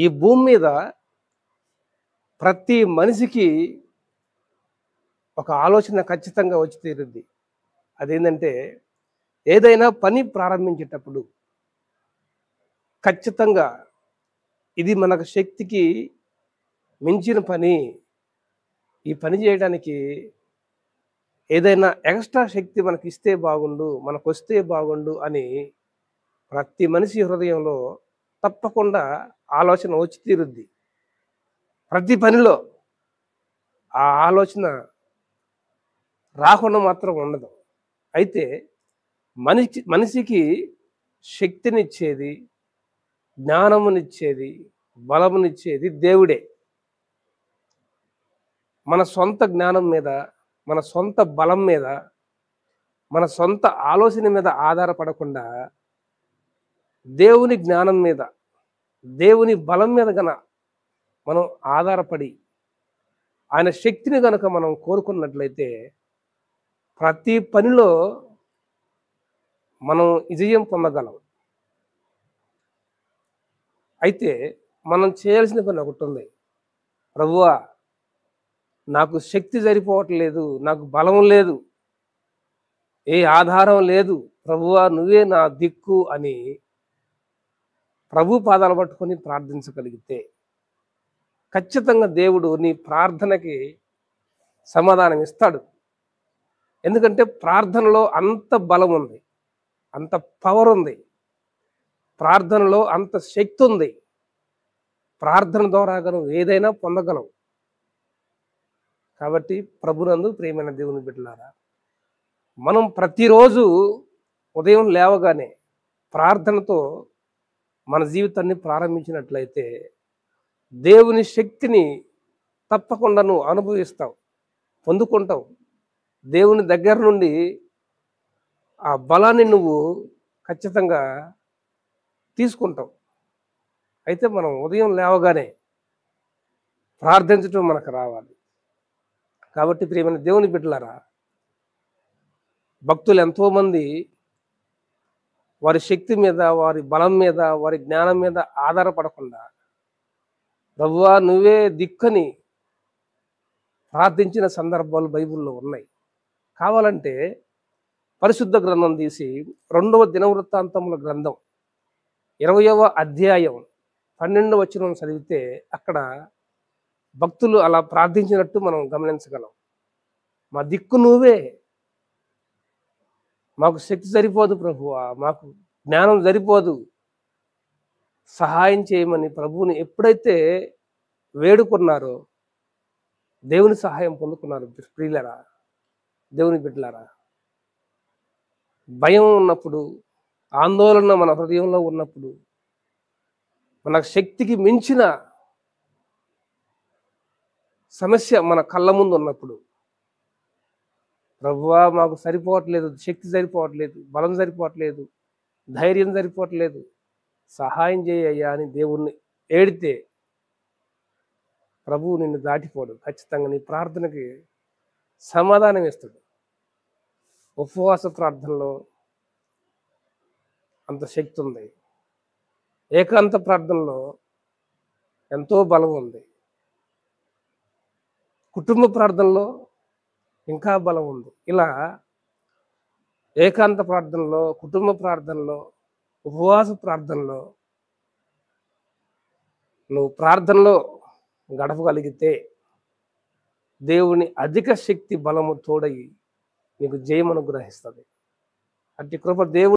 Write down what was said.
ఈ భూమి మీద ప్రతి మనిషికి ఒక ఆలోచన ఖచ్చితంగా వచ్చి తీరుద్ది. అదేంటంటే ఏదైనా పని ప్రారంభించేటప్పుడు ఖచ్చితంగా ఇది మనకు శక్తికి మించిన పని. ఈ పని చేయడానికి ఏదైనా ఎక్స్ట్రా శక్తి మనకిస్తే బాగుండు, మనకొస్తే బాగుండు అని ప్రతి మనిషి హృదయంలో తప్పకుండా ఆలోచన వచ్చి తీరుద్ది. ప్రతి పనిలో ఆ ఆలోచన రాకుండా మాత్రం ఉండదు. అయితే మనిషికి శక్తినిచ్చేది, జ్ఞానమునిచ్చేది, బలమునిచ్చేది దేవుడే. మన సొంత జ్ఞానం మీద, మన సొంత బలం మీద, మన సొంత ఆలోచన మీద ఆధారపడకుండా దేవుని జ్ఞానం మీద, దేవుని బలం మీద మనం ఆధారపడి ఆయన శక్తిని గనక మనం కోరుకున్నట్లయితే ప్రతి పనిలో మనం విజయం పొందగలం. అయితే మనం చేయాల్సిన పని ఒకటుంది. ప్రభువా, నాకు శక్తి సరిపోవట్లేదు, నాకు బలం లేదు, ఏ ఆధారం లేదు, ప్రభువా నువ్వే నా దిక్కు అని ప్రభు పాదాలు పట్టుకొని ప్రార్థించగలిగితే ఖచ్చితంగా దేవుడు నీ ప్రార్థనకి సమాధానం ఇస్తాడు. ఎందుకంటే ప్రార్థనలో అంత బలం ఉంది, అంత పవర్ ఉంది, ప్రార్థనలో అంత శక్తి ఉంది. ప్రార్థన ద్వారా నువ్వు ఏదైనా పొందగలవు. కాబట్టి ప్రభునందు ప్రియమైన దేవుని బిడ్డలారా, మనం ప్రతిరోజు ఉదయం లేవగానే ప్రార్థనతో మన జీవితాన్ని ప్రారంభించినట్లయితే దేవుని శక్తిని తప్పకుండా నువ్వు అనుభవిస్తావు, పొందుకుంటావు. దేవుని దగ్గర నుండి ఆ బలాన్ని నువ్వు ఖచ్చితంగా తీసుకుంటావు. అయితే మనం ఉదయం లేవగానే ప్రార్థించడం మనకు రావాలి. కాబట్టి ప్రియమైన దేవుని బిడ్డలారా, భక్తులు ఎంతోమంది వారి శక్తి మీద, వారి బలం మీద, వారి జ్ఞానం మీద ఆధారపడకుండా ప్రభువా నువ్వే దిక్కని ప్రార్థించిన సందర్భాలు బైబిల్లో ఉన్నాయి. కావాలంటే పరిశుద్ధ గ్రంథం తీసి 2వ దినవృత్తాంతముల గ్రంథం 20వ అధ్యాయం 12వ వచనం చదివితే అక్కడ భక్తులు అలా ప్రార్థించినట్టు మనం గమనించగలం. మా దిక్కు నువ్వే, మాకు శక్తి సరిపోదు ప్రభువా, మాకు జ్ఞానం సరిపోదు, సహాయం చేయమని ప్రభువుని ఎప్పుడైతే వేడుకున్నారో దేవుని సహాయం పొందుకున్నారు. ప్రియులరా, దేవుని బిడ్డలారా, భయం ఉన్నప్పుడు, ఆందోళన మన హృదయంలో ఉన్నప్పుడు, మన శక్తికి మించిన సమస్య మన కళ్ళ ముందు ఉన్నప్పుడు ప్రభువా మాకు సరిపోవట్లేదు, శక్తి సరిపోవట్లేదు, బలం సరిపోవట్లేదు, ధైర్యం సరిపోవట్లేదు, సహాయం చేయ్యా అని దేవుణ్ణి ఏడితే ప్రభువు నిన్ను దాటిపోడు. ఖచ్చితంగా నీ ప్రార్థనకి సమాధానం ఇస్తాడు. ఉపవాస ప్రార్థనలో అంత శక్తి ఉంది, ఏకాంత ప్రార్థనలో ఎంతో బలం ఉంది, కుటుంబ ప్రార్థనలో ఇంకా బలం ఉంది. ఇలా ఏకాంత ప్రార్థనలో, కుటుంబ ప్రార్థనలో, ఉపవాస ప్రార్థనలో నువ్వు ప్రార్థనలో గడపగలిగితే దేవుని అధిక శక్తి బలము తోడయి నీకు జయం అనుగ్రహిస్తుంది. అట్టి కృప దేవుడు